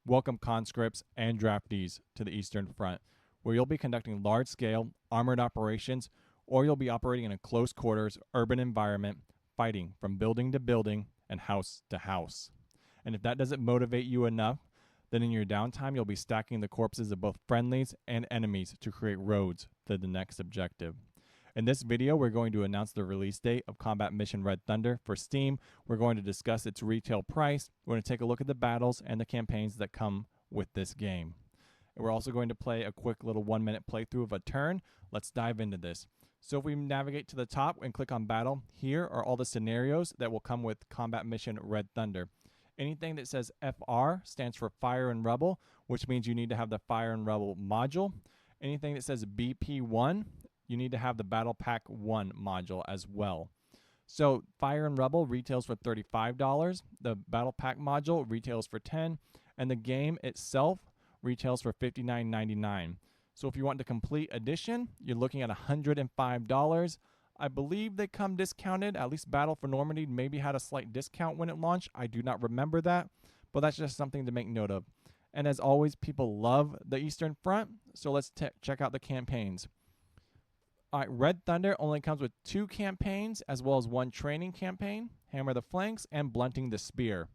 Welcome conscripts and draftees to the Eastern Front, where you'll be conducting large-scale armored operations, or you'll be operating in a close quarters urban environment, fighting from building to building and house to house. And if that doesn't motivate you enough, then in your downtime you'll be stacking the corpses of both friendlies and enemies to create roads to the next objective. In this video, we're going to announce the release date of Combat Mission Red Thunder for Steam. We're going to discuss its retail price. We're going to take a look at the battles and the campaigns that come with this game. And we're also going to play a quick little 1-minute playthrough of a turn. Let's dive into this. So if we navigate to the top and click on Battle, here are all the scenarios that will come with Combat Mission Red Thunder. Anything that says FR stands for Fire and Rebel, which means you need to have the Fire and Rebel module. Anything that says BP1, you need to have the Battle Pack 1 module as well. So Fire and Rebel retails for $35, the Battle Pack module retails for $10, and the game itself retails for $59.99. So if you want the complete edition, you're looking at $105. I believe they come discounted, at least Battle for Normandy maybe had a slight discount when it launched. I do not remember that, but that's just something to make note of. And as always, people love the Eastern Front, so let's check out the campaigns. All right, Red Thunder only comes with 2 campaigns as well as 1 training campaign, Hammer the Flanks and Blunting the Spear.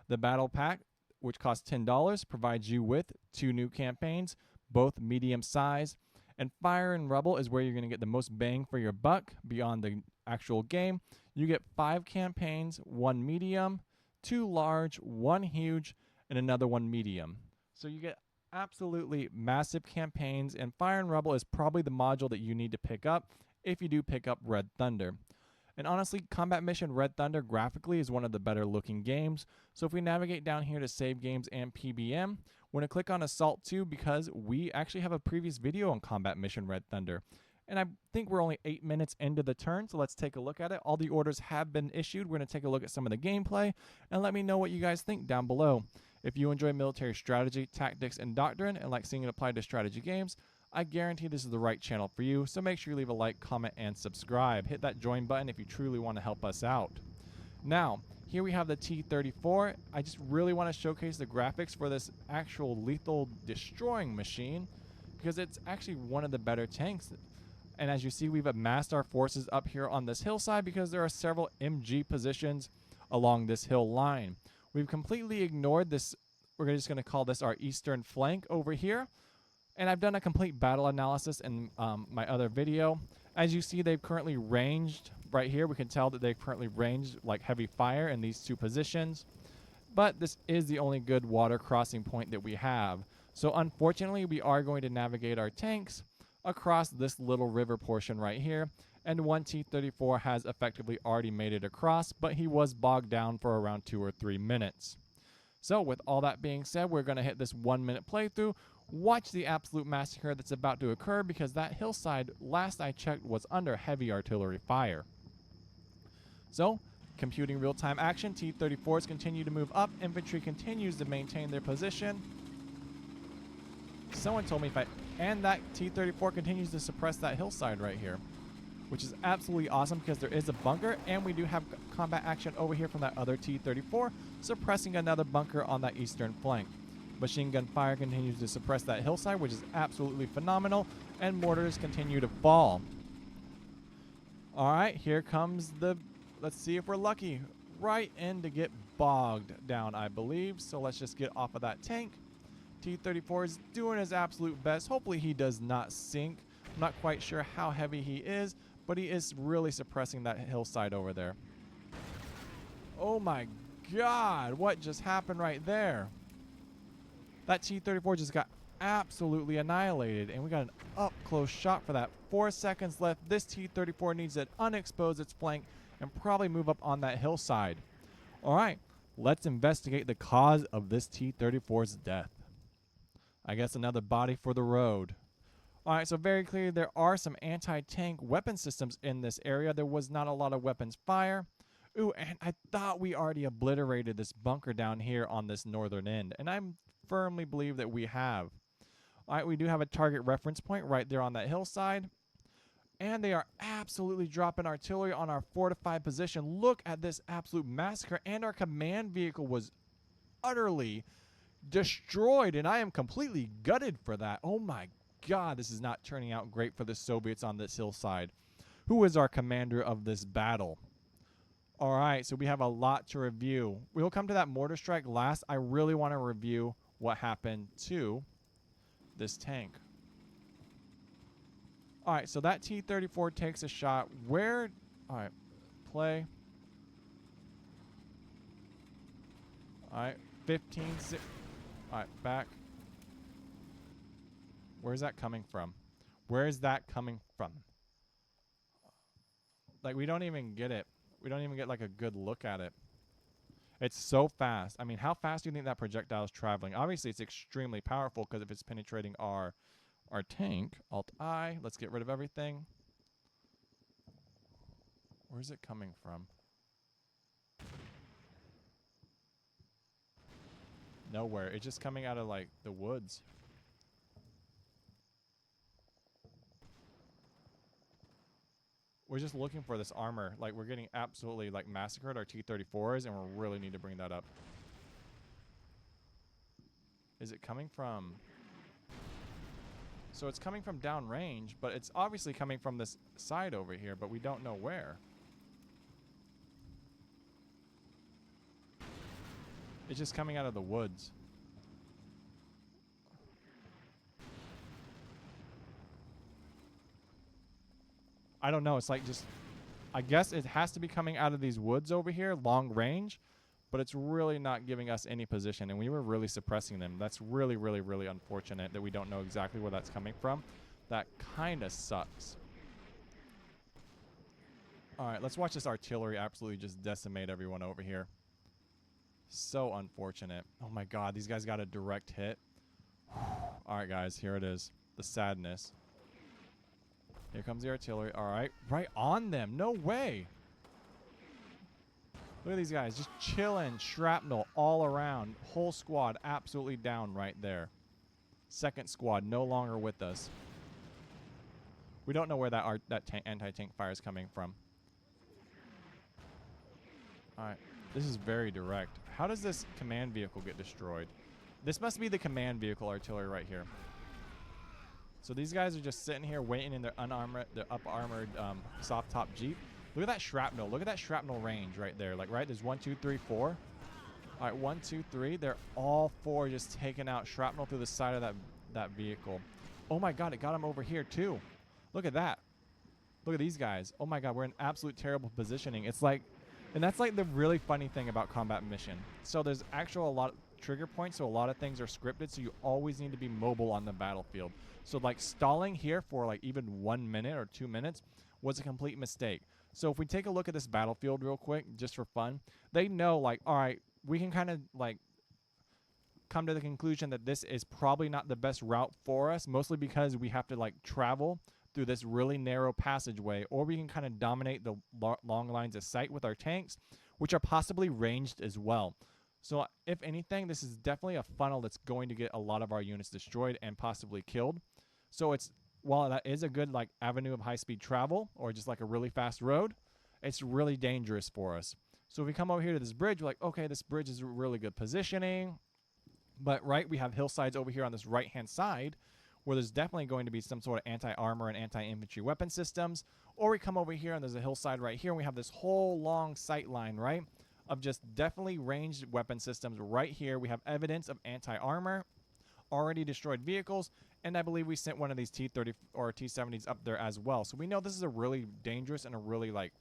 The Battle Pack, which costs $10, provides you with 2 new campaigns, both medium size. And Fire and Rebel is where you're going to get the most bang for your buck beyond the actual game. You get 5 campaigns, 1 medium, 2 large, 1 huge, and another 1 medium. So you get absolutely massive campaigns, and Fire and Rebel is probably the module that you need to pick up if you do pick up Red Thunder. And honestly, Combat Mission Red Thunder graphically is one of the better looking games. So if we navigate down here to save games and PBM, we're going to click on Assault 2 because we actually have a previous video on Combat Mission Red Thunder. And I think we're only 8 minutes into the turn, so let's take a look at it. All the orders have been issued. We're going to take a look at some of the gameplay and let me know what you guys think down below. If you enjoy military strategy, tactics, and doctrine and like seeing it applied to strategy games, I guarantee this is the right channel for you, so make sure you leave a like, comment, and subscribe. Hit that join button if you truly want to help us out. Now, here we have the T-34. I just really want to showcase the graphics for this actual lethal destroying machine because it's actually one of the better tanks. And as you see, we've amassed our forces up here on this hillside because there are several MG positions along this hill line. We've completely ignored this. We're just going to call this our eastern flank over here. And I've done a complete battle analysis in my other video. As you see, they've currently ranged right here. We can tell that they've currently ranged like heavy fire in these 2 positions. But this is the only good water crossing point that we have. So unfortunately, we are going to navigate our tanks across this little river portion right here. And 1 T-34 has effectively already made it across, but he was bogged down for around 2 or 3 minutes. So with all that being said, we're going to hit this 1-minute playthrough. Watch the absolute massacre that's about to occur because that hillside, last I checked, was under heavy artillery fire. So, computing real-time action, T-34s continue to move up. Infantry continues to maintain their position. Someone told me and that T-34 continues to suppress that hillside right here, which is absolutely awesome because there is a bunker, and we do have combat action over here from that other T-34, suppressing another bunker on that eastern flank. Machine gun fire continues to suppress that hillside, which is absolutely phenomenal, and mortars continue to fall. All right, here comes let's see if we're lucky, right in to get bogged down, I believe. So let's just get off of that tank. T-34 is doing his absolute best. Hopefully he does not sink. I'm not quite sure how heavy he is, but he is really suppressing that hillside over there. Oh my God, what just happened right there? That T-34 just got absolutely annihilated, and we got an up-close shot for that. 4 seconds left. This T-34 needs to unexpose its flank and probably move up on that hillside. All right, let's investigate the cause of this T-34's death. I guess another body for the road. All right, so very clearly there are some anti-tank weapon systems in this area. There was not a lot of weapons fire. Ooh, and I thought we already obliterated this bunker down here on this northern end, and I firmly believe that we have. All right, we do have a target reference point right there on that hillside, and they are absolutely dropping artillery on our fortified position. Look at this absolute massacre, and our command vehicle was utterly destroyed, and I am completely gutted for that. Oh my god, this is not turning out great for the Soviets on this hillside. Who is our commander of this battle? All right, so we have a lot to review. We'll come to that mortar strike last. I really want to review what happened to this tank. All right, so that T-34 takes a shot. Where? All right, play. All right, 15, 6. All right, back. Where's that coming from? Where is that coming from? Like, we don't even get it. We don't even get, like, a good look at it. It's so fast. I mean, how fast do you think that projectile is traveling? Obviously, it's extremely powerful because if it's penetrating our tank, Alt-I, let's get rid of everything. Where's it coming from? Nowhere. It's just coming out of, like, the woods. We're just looking for this armor. Like, we're getting absolutely, like, massacred, our T-34s, and we really need to bring that up. Is it coming from... So it's coming from downrange, but it's obviously coming from this side over here, but we don't know where. It's just coming out of the woods. I don't know. It's like just... I guess it has to be coming out of these woods over here, long range, but it's really not giving us any position, and we were really suppressing them. That's really, really, really unfortunate that we don't know exactly where that's coming from. That kind of sucks. All right, let's watch this artillery absolutely just decimate everyone over here. So unfortunate. Oh my god, these guys got a direct hit. All right, guys, here it is. The sadness. Here comes the artillery. All right, right on them. No way. Look at these guys just chilling. Shrapnel all around. Whole squad absolutely down right there. Second squad no longer with us. We don't know where that anti-tank fire is coming from. All right, this is very direct. How does this command vehicle get destroyed? This must be the command vehicle artillery right here. So these guys are just sitting here waiting in their up-armored soft-top Jeep. Look at that shrapnel. Look at that shrapnel range right there. Like, right, there's 1, 2, 3, 4. All right, 1, 2, 3. They're all four just taking out shrapnel through the side of that vehicle. Oh my god, it got them over here too. Look at that. Look at these guys. Oh my god, we're in absolute terrible positioning. It's like, and that's like the really funny thing about combat mission. So there's actual a lot of trigger points, so a lot of things are scripted, so you always need to be mobile on the battlefield. So like stalling here for like even 1 minute or 2 minutes was a complete mistake. So if we take a look at this battlefield real quick, just for fun, they know like, all right, we can kind of like come to the conclusion that this is probably not the best route for us, mostly because we have to like travel through this really narrow passageway, or we can kind of dominate the long lines of sight with our tanks, which are possibly ranged as well. So if anything, this is definitely a funnel that's going to get a lot of our units destroyed and possibly killed. So it's, while that is a good like avenue of high-speed travel or just like a really fast road, it's really dangerous for us. So if we come over here to this bridge, we're like, okay, this bridge is really good positioning. But right, we have hillsides over here on this right-hand side where there's definitely going to be some sort of anti-armor and anti-infantry weapon systems. Or we come over here and there's a hillside right here and we have this whole long sight line, right, of just definitely ranged weapon systems right here. We have evidence of anti-armor, already destroyed vehicles, and I believe we sent one of these T-30 or T-70s up there as well. So we know this is a really dangerous and a really like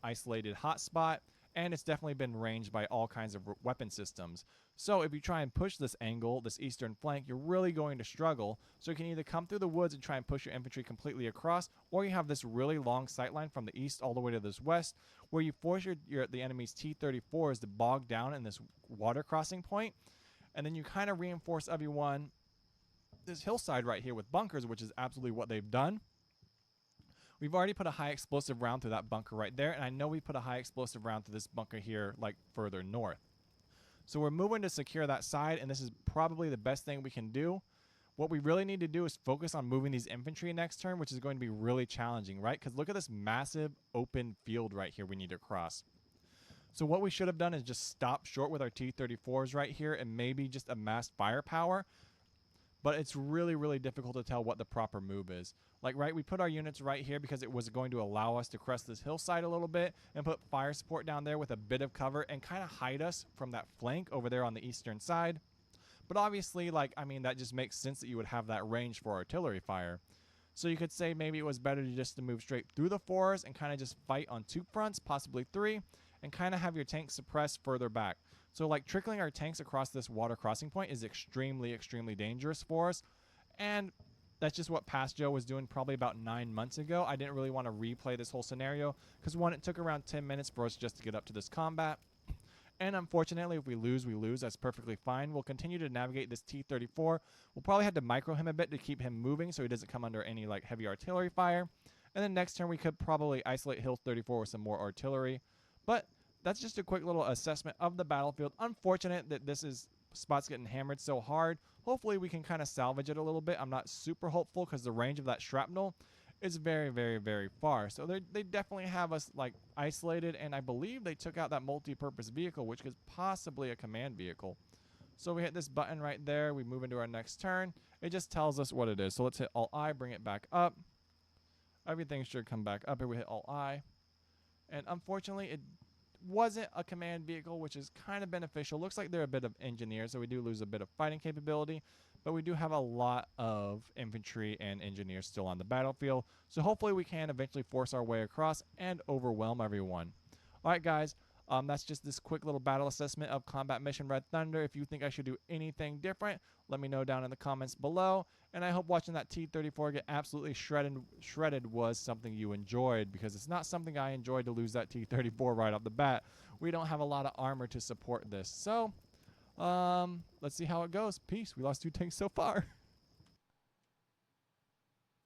isolated hotspot, and it's definitely been ranged by all kinds of weapon systems. So if you try and push this angle, this eastern flank, you're really going to struggle. So you can either come through the woods and try and push your infantry completely across, or you have this really long sight line from the east all the way to this west, where you force the enemy's T-34s to bog down in this water crossing point, and then you kind of reinforce everyone this hillside right here with bunkers, which is absolutely what they've done. We've already put a high explosive round through that bunker right there, and I know we put a high explosive round through this bunker here, like further north. So we're moving to secure that side, and this is probably the best thing we can do. What we really need to do is focus on moving these infantry next turn, which is going to be really challenging, right? Because look at this massive open field right here we need to cross. So what we should have done is just stop short with our T-34s right here and maybe just amassed firepower. But it's really, really difficult to tell what the proper move is. Like, right, we put our units right here because it was going to allow us to crest this hillside a little bit and put fire support down there with a bit of cover and kind of hide us from that flank over there on the eastern side. But obviously, like, I mean, that just makes sense that you would have that range for artillery fire. So you could say maybe it was better to just to move straight through the forests and kind of just fight on 2 fronts, possibly 3, and kind of have your tanks suppressed further back. So like trickling our tanks across this water crossing point is extremely, extremely dangerous for us. And that's just what Past Joe was doing probably about 9 months ago. I didn't really want to replay this whole scenario because, one, it took around 10 minutes for us just to get up to this combat. And unfortunately, if we lose, we lose. That's perfectly fine. We'll continue to navigate this T-34. We'll probably have to micro him a bit to keep him moving so he doesn't come under any like heavy artillery fire. And then next turn, we could probably isolate Hill 34 with some more artillery. But that's just a quick little assessment of the battlefield. Unfortunate that this is spots getting hammered so hard. Hopefully, we can kind of salvage it a little bit. I'm not super hopeful because the range of that shrapnel is very, very, very far. So they definitely have us like isolated, and I believe they took out that multi-purpose vehicle, which is possibly a command vehicle. So we hit this button right there. We move into our next turn. It just tells us what it is. So let's hit Alt-I, bring it back up. Everything should come back up here. We hit Alt-I. And unfortunately, it wasn't a command vehicle, which is kind of beneficial. Looks like they're a bit of engineers, so we do lose a bit of fighting capability. But we do have a lot of infantry and engineers still on the battlefield. So hopefully we can eventually force our way across and overwhelm everyone. All right, guys. That's just this quick little battle assessment of Combat Mission Red Thunder. If you think I should do anything different, let me know down in the comments below. And I hope watching that T-34 get absolutely shredded was something you enjoyed, because it's not something I enjoyed to lose that T-34 right off the bat. We don't have a lot of armor to support this. So, let's see how it goes. Peace. We lost 2 tanks so far.